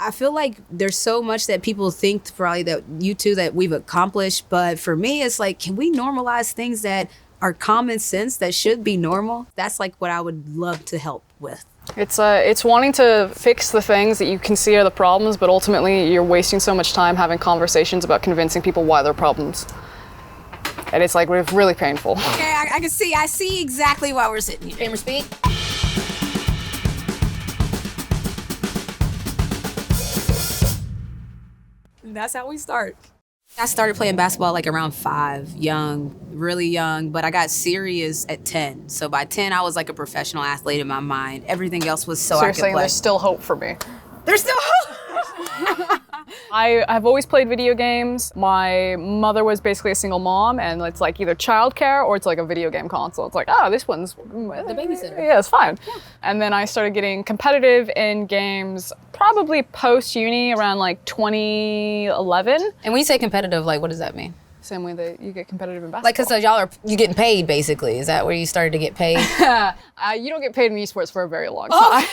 I feel like there's so much that people think probably that you two that we've accomplished. But for me, it's like, can we normalize things that are common sense that should be normal? That's like what I would love to help with. It's wanting to fix the things that you can see are the problems, but ultimately you're wasting so much time having conversations about convincing people why they're problems. And it's like really painful. Okay, I can see. I see exactly why we're sitting here. Camera speed. That's how we start. I started playing basketball like around 5, really young, but I got serious at 10. So by 10, I was like a professional athlete in my mind. Everything else was so I could play. You're saying there's still hope for me? There's still hope! I've always played video games. My mother was basically a single mom, and it's like either childcare or it's like a video game console. It's like, oh, this one's the babysitter. Yeah, it's fine. Yeah. And then I started getting competitive in games probably post-uni around like 2011. And when you say competitive, like, what does that mean? Same way that you get competitive in basketball. Like, because you getting paid, basically. Is that where you started to get paid? You don't get paid in esports for a very long time.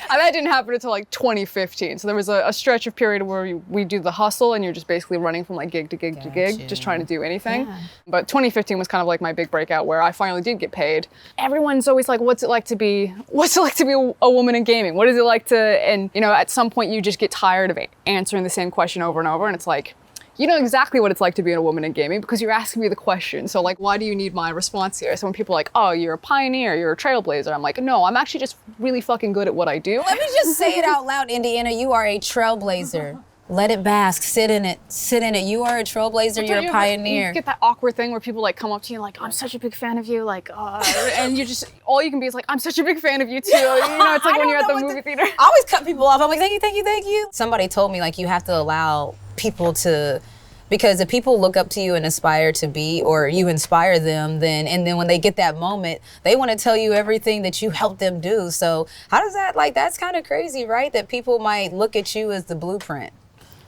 And that didn't happen until like 2015. So there was a stretch of period where we do the hustle and you're just basically running from like gig to gig to gig, just trying to do anything. Yeah. But 2015 was kind of like my big breakout where I finally did get paid. Everyone's always like, what's it like to be a woman in gaming? What is it like to, and you know, at some point you just get tired of answering the same question over and over, and it's like, you know exactly what it's like to be a woman in gaming because you're asking me the question. So like, why do you need my response here? So when people are like, oh, you're a pioneer, you're a trailblazer, I'm like, no, I'm actually just really fucking good at what I do. Let me just say it out loud, Indiana. You are a trailblazer. Let it bask. Sit in it. Sit in it. You are a trailblazer. You're a pioneer. You get that awkward thing where people like come up to you and like, I'm such a big fan of you. Like, and you just, all you can be is like, I'm such a big fan of you too. You know, it's like when you're at the movie theater. I always cut people off. I'm like, thank you, thank you, thank you. Somebody told me like, you have to allow people to, because if people look up to you and aspire to be, or you inspire them, then when they get that moment, they want to tell you everything that you helped them do. So how does that, like, that's kind of crazy, right? That people might look at you as the blueprint.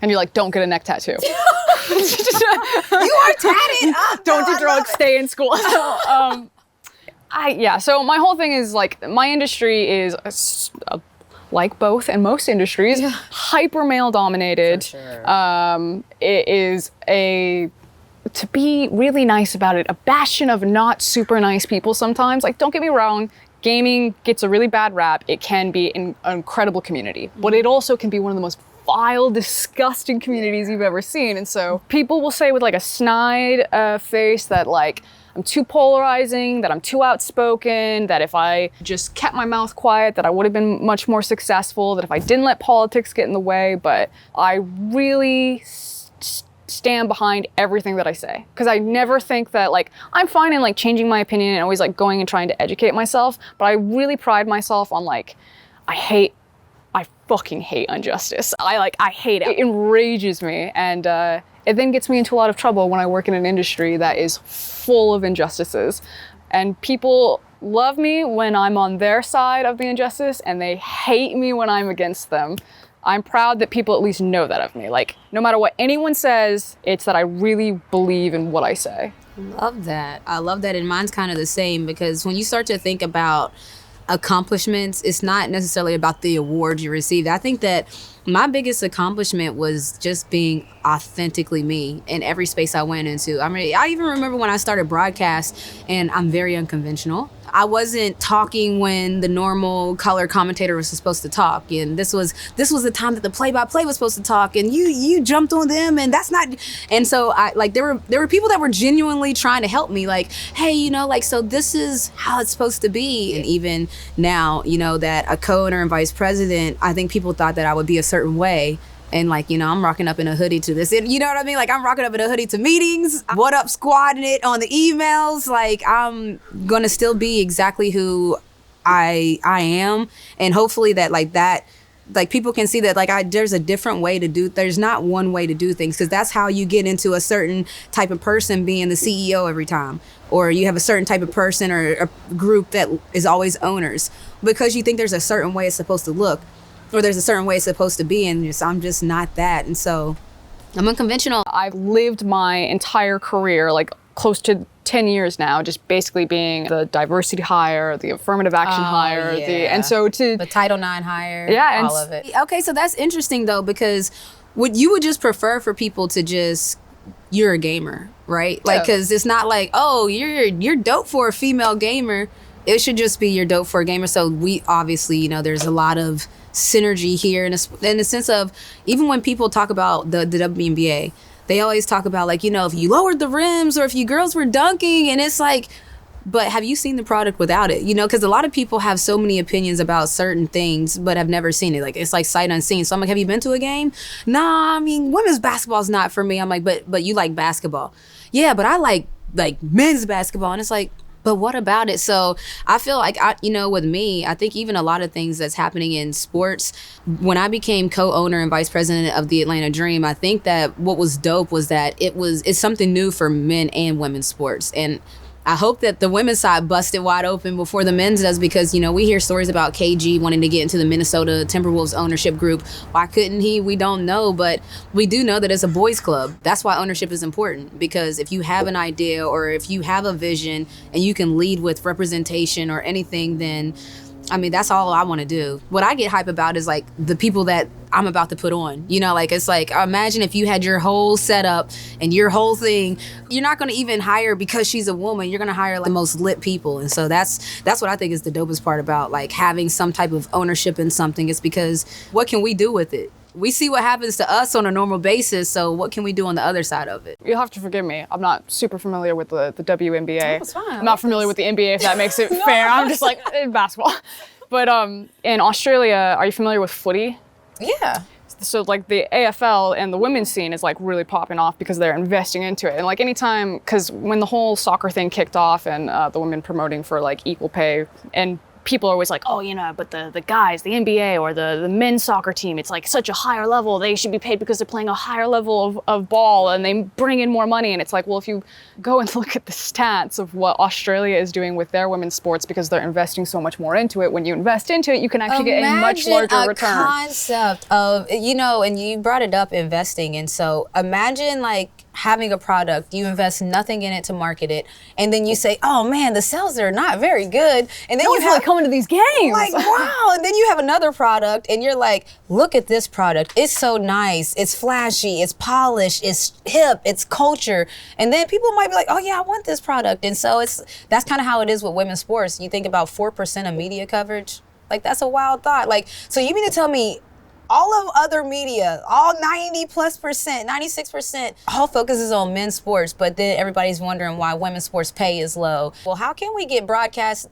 And you're like, don't get a neck tattoo. You are tatted up. Don't do drugs, stay in school. So my whole thing is like, my industry is like both and most industries, hyper male dominated. For sure. It is to be really nice about it, a bastion of not super nice people sometimes. Like, don't get me wrong, gaming gets a really bad rap. It can be an incredible community, but it also can be one of the most vile, disgusting communities you've ever seen. And so people will say with like a snide face that like, I'm too polarizing, that I'm too outspoken, that if I just kept my mouth quiet, that I would have been much more successful, that if I didn't let politics get in the way, but I really stand behind everything that I say. Because I never think that, like, I'm fine in like changing my opinion and always like going and trying to educate myself, but I really pride myself on like, I fucking hate injustice. I hate it. It enrages me, and it then gets me into a lot of trouble when I work in an industry that is full of injustices. And people love me when I'm on their side of the injustice, and they hate me when I'm against them. I'm proud that people at least know that of me. Like, no matter what anyone says, it's that I really believe in what I say. Love that. I love that, and mine's kind of the same, because when you start to think about accomplishments, it's not necessarily about the awards you receive. I think that my biggest accomplishment was just being authentically me in every space I went into. I mean, I even remember when I started broadcast, and I'm very unconventional. I wasn't talking when the normal color commentator was supposed to talk, and this was the time that the play-by-play was supposed to talk, and you jumped on them, and that's not. And so I like there were people that were genuinely trying to help me, like, hey, you know, like, so this is how it's supposed to be. And even now, you know, that a co-owner and vice president, I think people thought that I would be a certain way. And like, you know, I'm rocking up in a hoodie to this. You know what I mean? Like, I'm rocking up in a hoodie to meetings. What up, squadding it on the emails. Like, I'm going to still be exactly who I am. And hopefully that people can see that like there's a different way to do. There's not one way to do things, because that's how you get into a certain type of person being the CEO every time. Or you have a certain type of person or a group that is always owners, because you think there's a certain way it's supposed to look. Or there's a certain way it's supposed to be, and I'm just not that. And so I'm unconventional. I've lived my entire career, like close to 10 years now, just basically being the diversity hire, the affirmative action hire, and so to the Title IX hire, yeah, all of it. Okay, so that's interesting though, because would just prefer for people to just, you're a gamer, right? Like, because it's not like, oh, you're dope for a female gamer. It should just be you're dope for a gamer. So we obviously, you know, there's a lot of synergy here in the sense of, even when people talk about the WNBA, they always talk about, like, you know, if you lowered the rims or if you girls were dunking, and it's like, but have you seen the product without it? You know, because a lot of people have so many opinions about certain things, but have never seen it. Like, it's like sight unseen. So I'm like, have you been to a game? Nah, I mean, women's basketball is not for me. I'm like, but you like basketball. Yeah, but I like men's basketball. And it's like, but what about it? So I feel like, with me, I think even a lot of things that's happening in sports, when I became co-owner and vice president of the Atlanta Dream, I think that what was dope was that it's something new for men and women's sports. And I hope that the women's side busted wide open before the men's does, because, you know, we hear stories about KG wanting to get into the Minnesota Timberwolves ownership group. Why couldn't he? We don't know, but we do know that it's a boys club. That's why ownership is important, because if you have an idea or if you have a vision and you can lead with representation or anything, then I mean, that's all I want to do. What I get hype about is like the people that I'm about to put on, you know, like, it's like, imagine if you had your whole setup and your whole thing, you're not going to even hire because she's a woman. You're going to hire like the most lit people. And so that's what I think is the dopest part about like having some type of ownership in something. It's because what can we do with it? We see what happens to us on a normal basis, so what can we do on the other side of it? You'll have to forgive me. I'm not super familiar with the WNBA. Oh, it's fine. I'm not familiar with the NBA, if that makes it fair. I'm just like, basketball. But in Australia, are you familiar with footy? Yeah. So like the AFL and the women's scene is like really popping off because they're investing into it. And like anytime, because when the whole soccer thing kicked off and the women promoting for like equal pay, and people are always like, oh, you know, but the guys, the NBA or the men's soccer team, it's like such a higher level. They should be paid because they're playing a higher level of ball and they bring in more money. And it's like, well, if you go and look at the stats of what Australia is doing with their women's sports, because they're investing so much more into it, when you invest into it, you can actually get a much larger return. Concept of, you know, and you brought it up, investing. And so imagine like having a product, you invest nothing in it to market it, and then you say, oh man, the sales are not very good. And then you have coming to these games. Like, wow. And then you have another product and you're like, look at this product. It's so nice. It's flashy. It's polished. It's hip. It's culture. And then people might be like, oh yeah, I want this product. And so that's kind of how it is with women's sports. You think about 4% of media coverage. Like, that's a wild thought. Like, so you mean to tell me all of other media, all 90+%, 96%, all focuses on men's sports, but then everybody's wondering why women's sports pay is low. Well, how can we get broadcast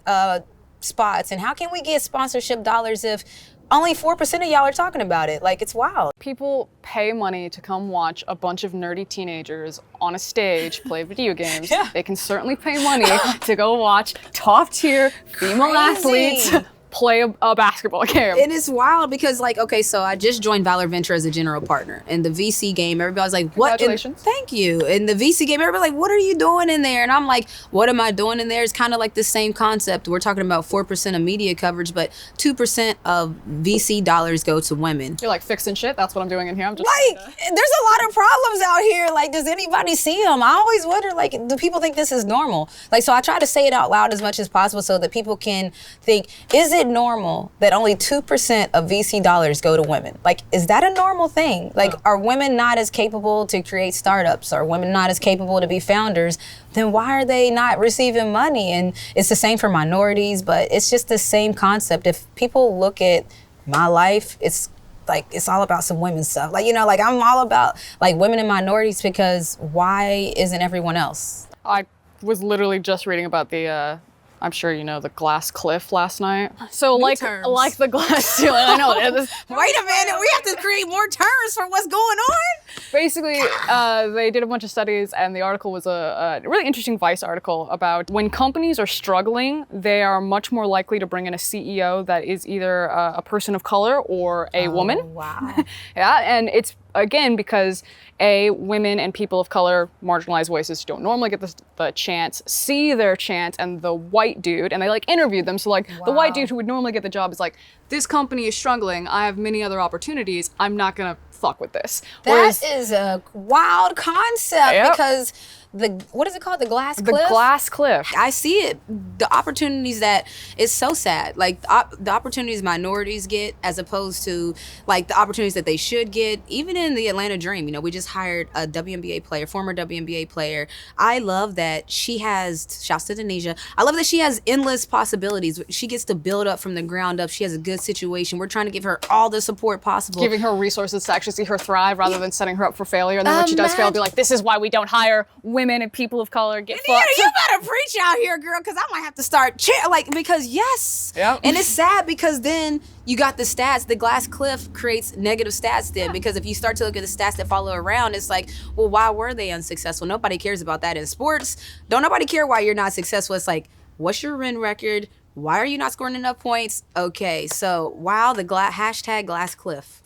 spots, and how can we get sponsorship dollars if only 4% of y'all are talking about it? Like, it's wild. People pay money to come watch a bunch of nerdy teenagers on a stage play video games. Yeah. They can certainly pay money to go watch top tier female athletes play a basketball game. It is wild because, like, okay, so I just joined Valor Venture as a general partner. In the VC game, everybody's like, what? Congratulations. Thank you. In the VC game, everybody's like, what are you doing in there? And I'm like, what am I doing in there? It's kind of like the same concept. We're talking about 4% of media coverage, but 2% of VC dollars go to women. You're like fixing shit? That's what I'm doing in here. I'm just like, there's a lot of problems out here. Like, does anybody see them? I always wonder, like, do people think this is normal? Like, so I try to say it out loud as much as possible so that people can think, is it normal that only 2% of VC dollars go to women? Like, is that a normal thing? Like, are women not as capable to create startups? Are women not as capable to be founders? Then why are they not receiving money? And it's the same for minorities, but it's just the same concept. If people look at my life, it's like, it's all about some women's stuff. Like, you know, like, I'm all about like women and minorities, because why isn't everyone else? I was literally just reading about the I'm sure you know the glass cliff last night. So like the glass ceiling. I know. Wait a minute, we have to create more terms for what's going on. Basically, they did a bunch of studies, and the article was a really interesting Vice article about when companies are struggling, they are much more likely to bring in a CEO that is either a person of color or a woman. Wow. Yeah, and it's again because women and people of color, marginalized voices, don't normally get the chance, see their chance, and the white dude, and they like interviewed them. So like the white dude who would normally get the job is like, this company is struggling. I have many other opportunities. I'm not gonna fuck with this. That is a wild concept, because what is it called? The glass The cliff? glass cliff. I see it. The opportunities that it's so sad. Like the opportunities minorities get as opposed to like the opportunities that they should get. Even in the Atlanta Dream, we just hired a WNBA player, former WNBA player. I love that she has, shouts to Denisha, I love that she has endless possibilities. She gets to build up from the ground up. She has a good situation. We're trying to give her all the support possible. Giving her resources to actually see her thrive rather than setting her up for failure. And then when she does fail, be like, this is why we don't hire women and people of color. Get fucked. You better preach out here, girl, because I might have to start because yes. Yep. And it's sad because then you got the stats. The glass cliff creates negative stats then because if you start to look at the stats that follow around, it's like, well, why were they unsuccessful? Nobody cares about that in sports. Don't nobody care why you're not successful. It's like, what's your win record? Why are you not scoring enough points? Okay, so wow, the hashtag glass cliff.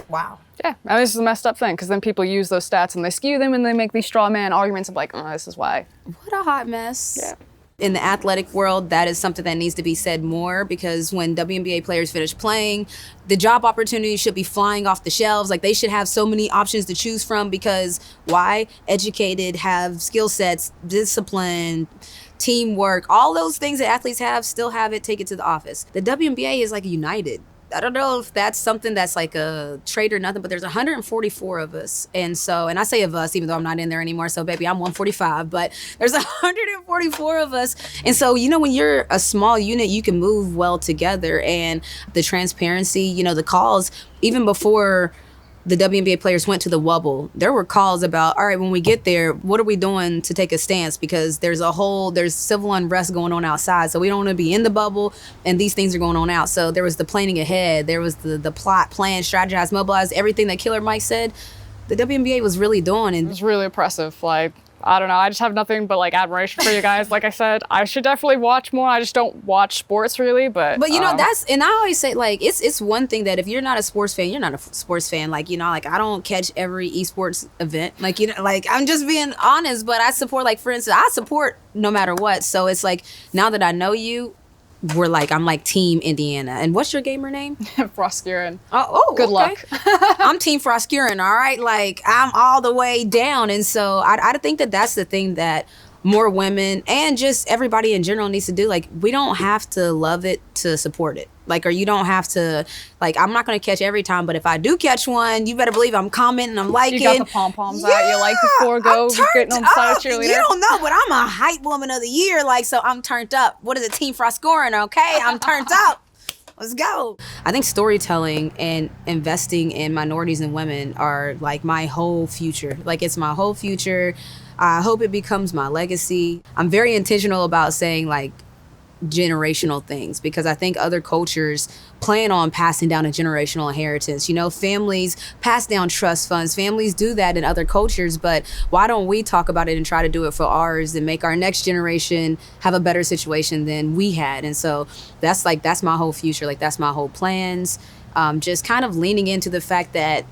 Wow. Yeah, and this is a messed up thing because then people use those stats and they skew them and they make these straw man arguments of like, oh, this is why. What a hot mess. Yeah. In the athletic world, that is something that needs to be said more because when WNBA players finish playing, the job opportunities should be flying off the shelves. Like they should have so many options to choose from because why? Educated, have skill sets, discipline, teamwork, all those things that athletes have, still have it, take it to the office. The WNBA is like united. I don't know if that's something that's like a trait or nothing, but there's 144 of us. And I say of us, even though I'm not in there anymore. So baby, I'm 145, but there's 144 of us. And so, when you're a small unit, you can move well together and the transparency, the calls, even before the WNBA players went to the Wubble, there were calls about, all right, when we get there, what are we doing to take a stance? Because there's civil unrest going on outside. So we don't want to be in the bubble and these things are going on out. So there was the planning ahead. There was the plot, plan, strategize, mobilize, everything that Killer Mike said, the WNBA was really doing. And it was really impressive. Like, I don't know. I just have nothing but like admiration for you guys. Like I said, I should definitely watch more. I just don't watch sports really, but and I always say like it's one thing that if you're not a sports fan, you're not a sports fan. Like like I don't catch every esports event. Like like I'm just being honest. But I support for instance, I support no matter what. So it's like now that I know you, I'm like Team Indiana. And what's your gamer name? Froskurinn. Oh, good luck. I'm Team Froskurinn, all right? Like, I'm all the way down. And so I think that that's the thing that more women and just everybody in general needs to do. Like, we don't have to love it to support it. Like, or you don't have to, like, I'm not going to catch every time, but if I do catch one, you better believe I'm commenting, I'm liking. You got the pom-poms out, you like before go, getting on the side of cheerleader. You don't know, but I'm a hype woman of the year, so I'm turned up. What is it, Team Froskurinn, okay? I'm turned up. Let's go. I think storytelling and investing in minorities and women are, my whole future. Like, it's my whole future. I hope it becomes my legacy. I'm very intentional about saying, generational things because I think other cultures plan on passing down a generational inheritance. Families pass down trust funds. Families do that in other cultures, but why don't we talk about it and try to do it for ours and make our next generation have a better situation than we had? And so that's my whole future. That's my whole plans. Just kind of leaning into the fact that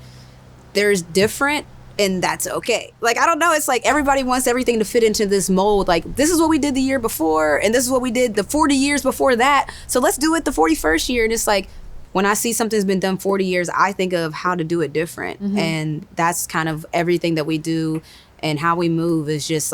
there's different and that's okay. I don't know. It's everybody wants everything to fit into this mold. This is what we did the year before, and this is what we did the 40 years before that. So let's do it the 41st year. And it's when I see something's been done 40 years, I think of how to do it different. Mm-hmm. And that's kind of everything that we do and how we move is just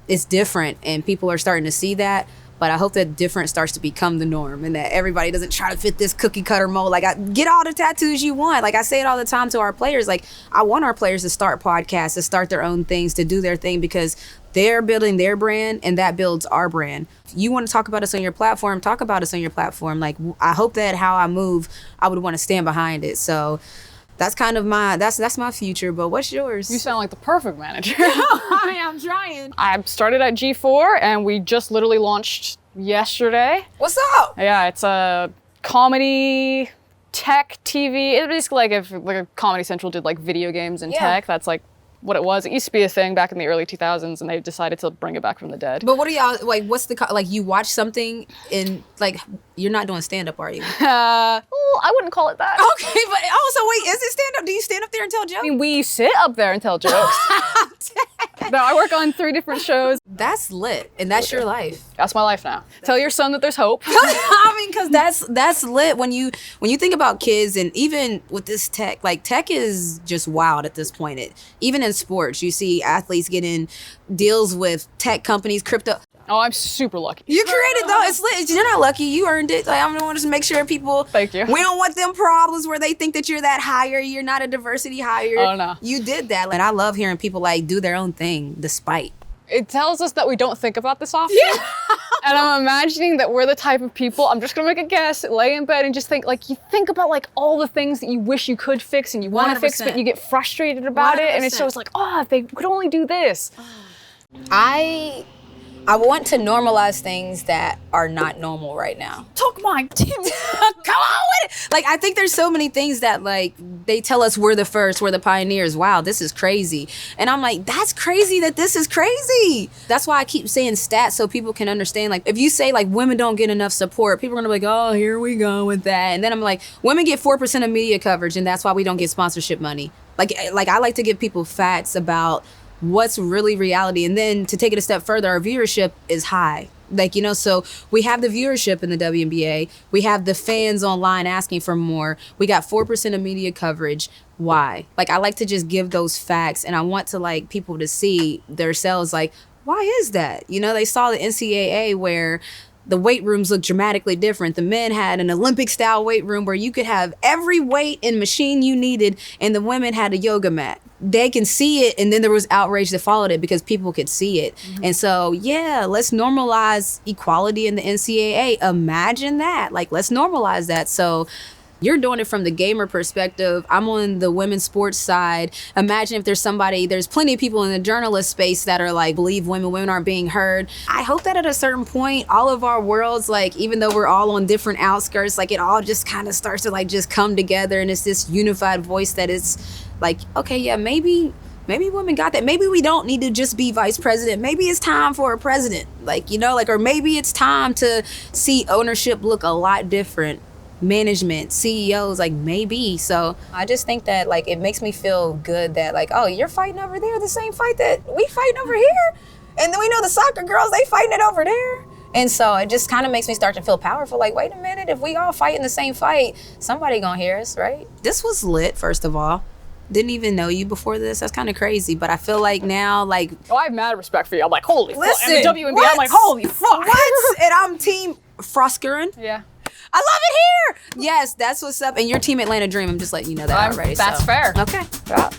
it's different. And people are starting to see that. But I hope that different starts to become the norm and that everybody doesn't try to fit this cookie cutter mold. Get all the tattoos you want. I say it all the time to our players. I want our players to start podcasts, to start their own things, to do their thing because they're building their brand and that builds our brand. If you want to talk about us on your platform, talk about us on your platform. I hope that how I move, I would want to stand behind it. So that's kind of that's my future, but what's yours? You sound like the perfect manager. I'm trying. I started at G4 and we just literally launched yesterday. What's up? Yeah, it's a comedy, tech, TV. It's basically if a Comedy Central did video games and tech, that's what it was. It used to be a thing back in the early 2000s and they decided to bring it back from the dead. But what are y'all, what's the, you watch something in, you're not doing stand-up, are you? I wouldn't call it that. Okay, but, so wait, is it stand-up? Do you stand up there and tell jokes? I mean, we sit up there and tell jokes. No, I work on 3 different shows. That's lit, and that's your life. That's my life now. Tell your son that there's hope. I mean, because that's lit when you think about kids, and even with this tech, like tech is just wild at this point. Even in sports, you see athletes getting deals with tech companies, crypto. Oh, I'm super lucky. You created though. It's lit. You're not lucky. You earned it. Like, I'm gonna want to make sure people. Thank you. We don't want them problems where they think that you're that hire. You're not a diversity hire. Oh no. You did that, and I love hearing people like do their own thing despite. It tells us that we don't think about this often. Yeah. And I'm imagining that we're the type of people, I'm just gonna make a guess, lay in bed and just think, like, you think about like all the things that you wish you could fix and you want to fix, but you get frustrated about it. And it's just like, oh, if they could only do this. I want to normalize things that are not normal right now. Talk my team. Come on with it. Like, I think there's so many things that, like, they tell us we're the first, we're the pioneers. Wow, this is crazy. And I'm like, that's crazy that this is crazy. That's why I keep saying stats so people can understand. Like, if you say, like, women don't get enough support, people are going to be like, oh, here we go with that. And then I'm like, women get 4% of media coverage, and that's why we don't get sponsorship money. Like I like to give people facts about what's really reality. And then to take it a step further, our viewership is high. Like, you know, so we have the viewership in the WNBA. We have the fans online asking for more. We got 4% of media coverage. Why? Like, I like to just give those facts, and I want to, like, people to see themselves, like, why is that? You know, they saw the NCAA where the weight rooms look dramatically different. The men had an Olympic style weight room where you could have every weight and machine you needed, and the women had a yoga mat. They can see it, and then there was outrage that followed it because people could see it. Mm-hmm. And so, yeah, let's normalize equality in the NCAA. Imagine that. Like, let's normalize that. So you're doing it from the gamer perspective. I'm on the women's sports side. Imagine if there's plenty of people in the journalist space that are like, believe women aren't being heard. I hope that at a certain point, all of our worlds, like, even though we're all on different outskirts, like, it all just kind of starts to, like, just come together, and it's this unified voice that is like, okay, yeah, maybe women got that. Maybe we don't need to just be vice president. Maybe it's time for a president. Like, you know, like, or maybe it's time to see ownership look a lot different. Management, CEOs, like, maybe. So I just think that, like, it makes me feel good that, like, oh, you're fighting over there the same fight that we fighting over here. And then we know the soccer girls, they fighting it over there. And so it just kind of makes me start to feel powerful. Like, wait a minute, if we all fighting the same fight, somebody gonna hear us, right? This was lit, first of all. Didn't even know you before this. That's kind of crazy. But I feel like now, like... Oh, I have mad respect for you. I'm like, holy fuck. Listen, And the WNBA, I'm like, holy fuck. What? And I'm team Froskurinn. Yeah. I love it here. Yes, that's what's up. And your team Atlanta Dream, I'm just letting you know that already. That's so. fair. Okay. Yeah.